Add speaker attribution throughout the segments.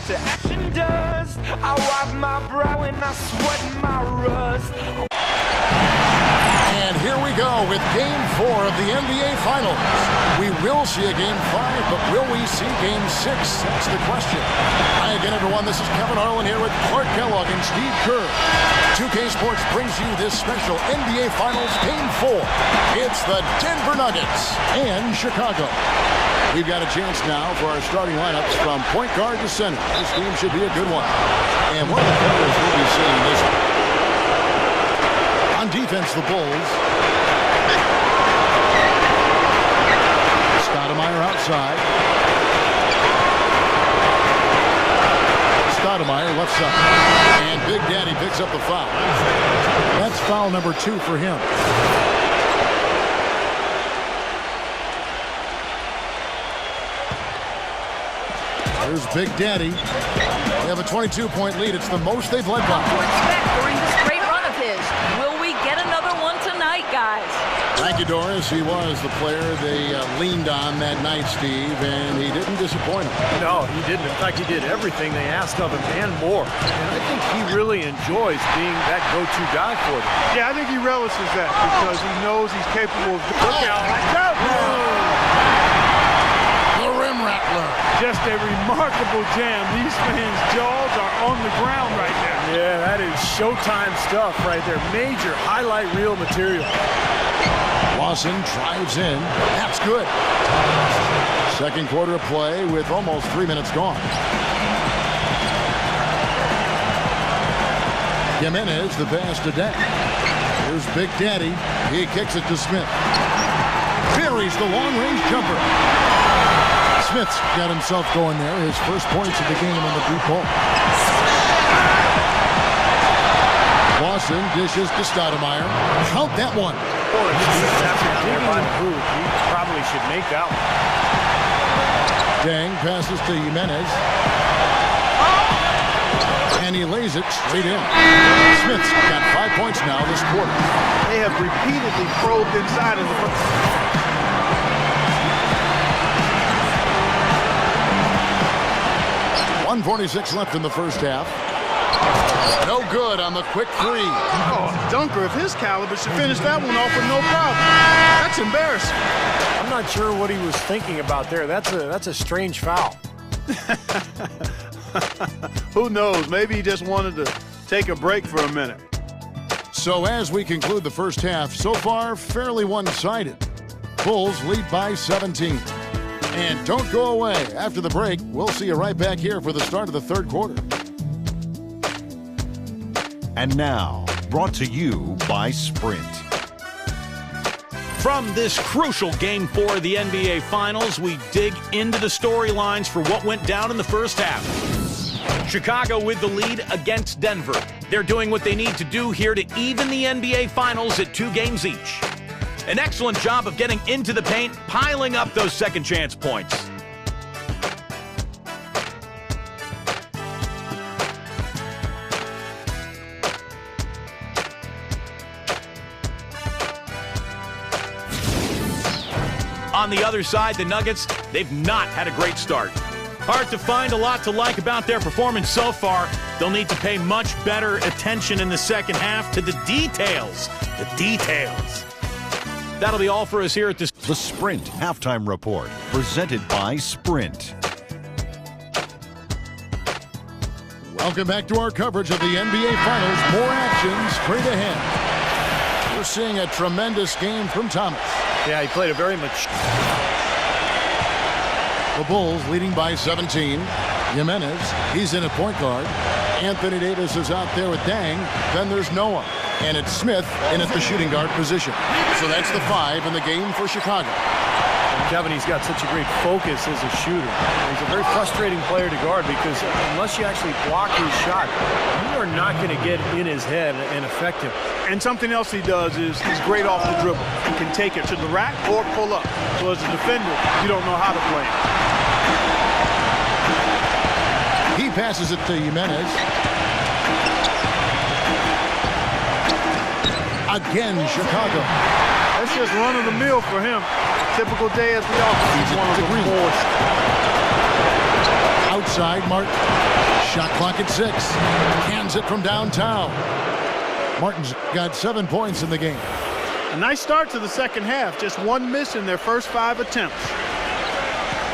Speaker 1: to ash and dust. I wipe my brow and I sweat my rust.
Speaker 2: And here we go with Game 4 of the NBA Finals. We will see a Game 5, but will we see Game 6? That's the question. Hi again, everyone. This is Kevin Harlan here with Clark Kellogg and Steve Kerr. 2K Sports brings you this special NBA Finals Game 4. It's the Denver Nuggets and Chicago. We've got a chance now for our starting lineups from point guard to center. This game should be a good one. And one of the players we'll be seeing this on defense, the Bulls. Stoudemire outside. Stoudemire left side. And Big Daddy picks up the foul. That's foul number 2 for him. There's Big Daddy. They have a 22-point lead. It's the most they've led by.
Speaker 3: What to expect during this great run of his? Will we get another one tonight, guys?
Speaker 2: Thank you, Doris. He was the player they leaned on that night, Steve, and he didn't disappoint them.
Speaker 4: No, he didn't. In fact, he did everything they asked of him and more. And I think he really enjoys being that go-to guy for them.
Speaker 5: Yeah, I think he relishes that because he knows he's capable of...
Speaker 4: Look out. Watch out.
Speaker 2: The rim rattler.
Speaker 5: Just a remarkable jam. These fans' jaws are on the ground right now.
Speaker 4: Yeah, that is Showtime stuff right there. Major highlight reel material.
Speaker 2: Lawson drives in. That's good. Second quarter of play with almost 3 minutes gone. Jimenez, the pass to Deng. Here's Big Daddy. He kicks it to Smith. Buries the long-range jumper. Smith's got himself going there. His first points of the game on the deep ball. Lawson dishes to Stoudemire. Count that one.
Speaker 4: He probably should make that one.
Speaker 2: Deng passes to Jimenez. And he lays it straight in. Smith's got 5 points now this quarter.
Speaker 5: They have repeatedly probed inside of the...
Speaker 2: 1:46 left in the first half. No good on the quick three.
Speaker 5: Oh, Dunker of his caliber should finish that one off with no problem. That's embarrassing.
Speaker 4: I'm not sure what he was thinking about there. That's a strange foul.
Speaker 5: Who knows? Maybe he just wanted to take a break for a minute.
Speaker 2: So as we conclude the first half, so far fairly one-sided. Bulls lead by 17. And don't go away. After the break, we'll see you right back here for the start of the third quarter.
Speaker 6: And now, brought to you by Sprint.
Speaker 7: From this crucial Game 4 of the NBA Finals, we dig into the storylines for what went down in the first half. Chicago with the lead against Denver. They're doing what they need to do here to even the NBA Finals at 2 games each. An excellent job of getting into the paint, piling up those second chance points. On the other side, the Nuggets, they've not had a great start. Hard to find a lot to like about their performance so far. They'll need to pay much better attention in the second half to the details. The details. That'll be all for us here at this.
Speaker 6: The Sprint Halftime Report, presented by Sprint.
Speaker 2: Welcome back to our coverage of the NBA Finals. More action straight ahead. We're seeing a tremendous game from Thomas.
Speaker 4: Yeah, he played a very much.
Speaker 2: The Bulls leading by 17. Jimenez, he's in at point guard. Anthony Davis is out there with Deng. Then there's Noah. And it's Smith in at the shooting guard position. So that's the 5 in the game for Chicago.
Speaker 4: And Kevin, he's got such a great focus as a shooter. He's a very frustrating player to guard because unless you actually block his shot, you are not going to get in his head and affect him.
Speaker 5: And something else he does is he's great off the dribble. He can take it to the rack or pull up. So as a defender, you don't know how to play him.
Speaker 2: He passes it to Jimenez. Again, Chicago.
Speaker 5: That's just run-of-the-mill for him. Typical day at the office. He's one of the force.
Speaker 2: Outside, Martin. Shot clock at 6. Cans it from downtown. Martin's got 7 points in the game.
Speaker 5: A nice start to the second half. Just one miss in their first 5 attempts.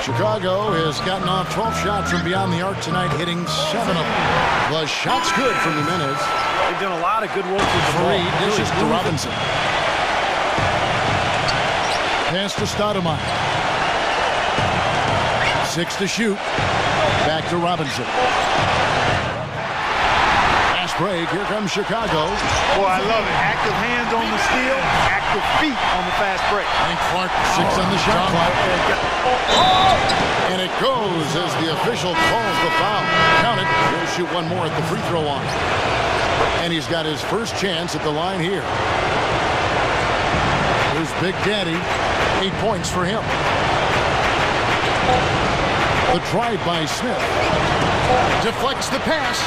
Speaker 2: Chicago has gotten off 12 shots from beyond the arc tonight, hitting 7 of them. The shot's good from Jimenez.
Speaker 4: They've done a lot of good work with the ball.
Speaker 2: Three dishes to Robinson. Pass to Stoudemire. 6 to shoot. Back to Robinson. Fast break. Here comes Chicago.
Speaker 5: Boy, I love it. Active hands on the steal, active feet on the fast break.
Speaker 2: And Clark, 6 on the shot clock. And it goes as the official calls the foul. Count it. He'll shoot one more at the free throw line. And he's got his first chance at the line here. Here's Big Daddy. 8 points for him. The drive by Smith. Deflects the pass.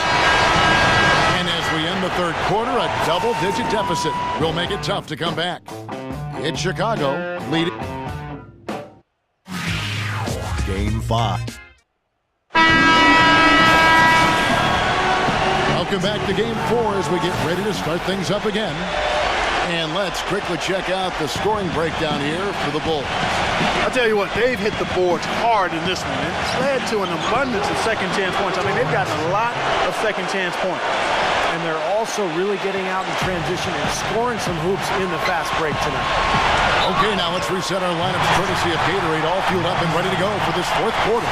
Speaker 2: And as we end the third quarter, a double-digit deficit will make it tough to come back. It's Chicago leading.
Speaker 6: Game 5.
Speaker 2: Welcome back to Game 4 as we get ready to start things up again. And let's quickly check out the scoring breakdown here for the Bulls.
Speaker 5: I'll tell you what, they've hit the boards hard in this one. It's led to an abundance of second chance points. I mean, they've gotten a lot of second chance points.
Speaker 4: And they're also really getting out in transition and scoring some hoops in the fast break tonight.
Speaker 2: Okay, now let's reset our lineups courtesy of Gatorade, all fueled up and ready to go for this fourth quarter.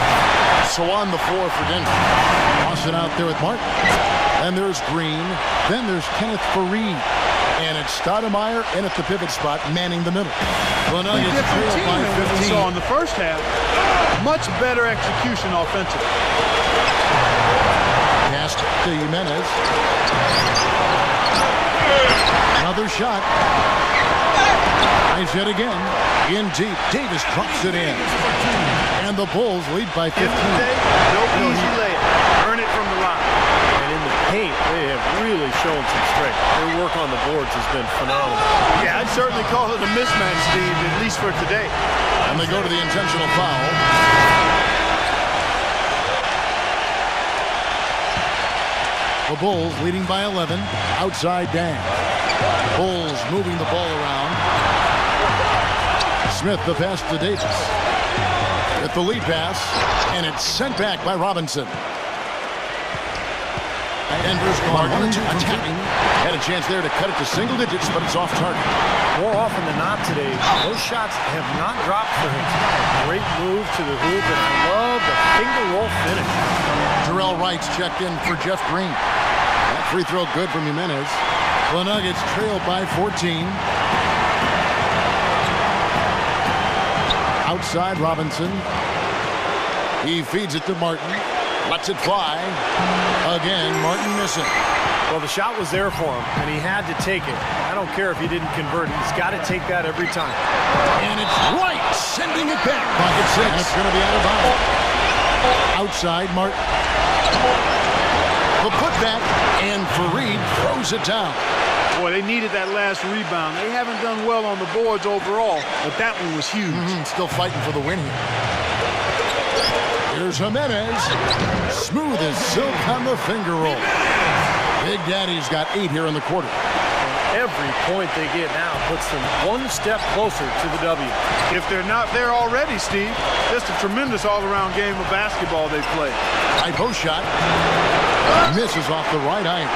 Speaker 2: So on the floor for Denver. Toss it out there with Martin. Then there's Green. Then there's Kenneth Faried. And it's Stoudemire in at the pivot spot, manning the middle. The Nuggets trail by 15.
Speaker 5: So in the first half, much better execution offensively.
Speaker 2: Pass to Jimenez. Another shot. Nice hit again. In deep. Davis drops it in. And the Bulls lead by 15.
Speaker 5: No easy layup. Earn it from the line.
Speaker 4: And in the paint, they have really shown some strength. Their work on the boards has been phenomenal.
Speaker 5: Yeah, I'd certainly call it a mismatch, Steve, at least for today.
Speaker 2: And they go to the intentional foul. The Bulls leading by 11. Outside Dan. Bulls moving the ball around. Smith the pass to Davis. With the lead pass. And it's sent back by Robinson. Denver's gone 1-2 attacking. Had a chance there to cut it to single digits, but it's off target.
Speaker 4: More often than not today, those shots have not dropped for him. Great move to the hoop, and I love the finger roll finish.
Speaker 2: Terrell Wright's checked in for Jeff Green. That free throw good from Jimenez. The Nuggets trail by 14. Outside Robinson. He feeds it to Martin. Lets it fly. Again, Martin missing.
Speaker 4: Well, the shot was there for him, and he had to take it. I don't care if he didn't convert it. He's got to take that every time.
Speaker 2: And it's Wright sending it back. Pocket 6. And it's going to be out of bounds. Outside, Martin. The putback, and Faried throws it down.
Speaker 5: Boy, they needed that last rebound. They haven't done well on the boards overall, but that one was huge.
Speaker 2: Still fighting for the win here. Here's Jimenez. Smooth as silk on the finger roll. Big Daddy's got 8 here in the quarter.
Speaker 4: Every point they get now puts them one step closer to the W.
Speaker 5: If they're not there already, Steve, just a tremendous all-around game of basketball they played.
Speaker 2: High post shot. Misses off the right iron.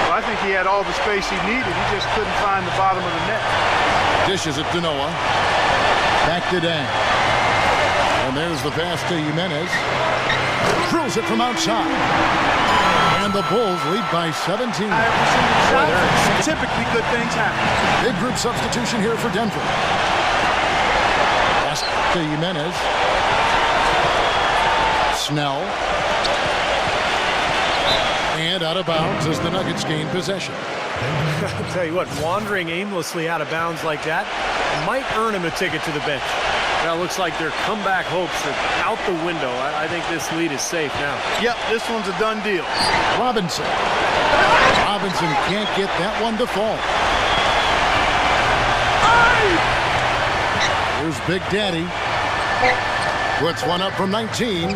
Speaker 5: Well, I think he had all the space he needed. He just couldn't find the bottom of the net.
Speaker 2: Dishes it to Noah. Back to Dan. And there's the pass to Jimenez. Drills it from outside. And the Bulls lead by 17.
Speaker 5: Typically good things happen.
Speaker 2: Big group substitution here for Denver. Pass to Jimenez. Snell. And out of bounds as the Nuggets gain possession.
Speaker 4: I'll tell you what, wandering aimlessly out of bounds like that might earn him a ticket to the bench. Well, it looks like their comeback hopes are out the window. I think this lead is safe now.
Speaker 5: Yep, this one's a done deal.
Speaker 2: Robinson. Robinson can't get that one to fall. Here's Big Daddy. Puts one up from 19.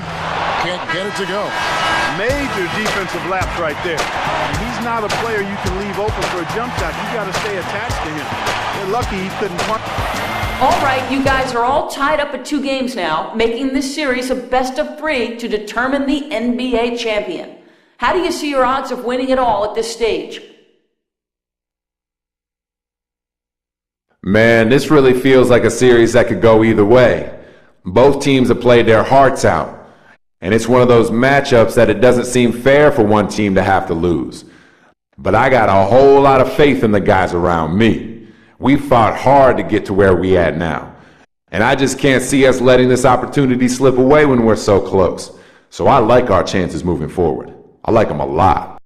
Speaker 2: Can't get it to go.
Speaker 5: Major defensive lapse right there. He's not a player you can leave open for a jump shot. You got to stay attached to him. They're lucky he couldn't punch.
Speaker 3: All right, you guys are all tied up at 2 games now, making this series a best of 3 to determine the NBA champion. How do you see your odds of winning it all at this stage?
Speaker 8: Man, this really feels like a series that could go either way. Both teams have played their hearts out. And it's one of those matchups that it doesn't seem fair for one team to have to lose. But I got a whole lot of faith in the guys around me. We fought hard to get to where we at now. And I just can't see us letting this opportunity slip away when we're so close. So I like our chances moving forward. I like them a lot.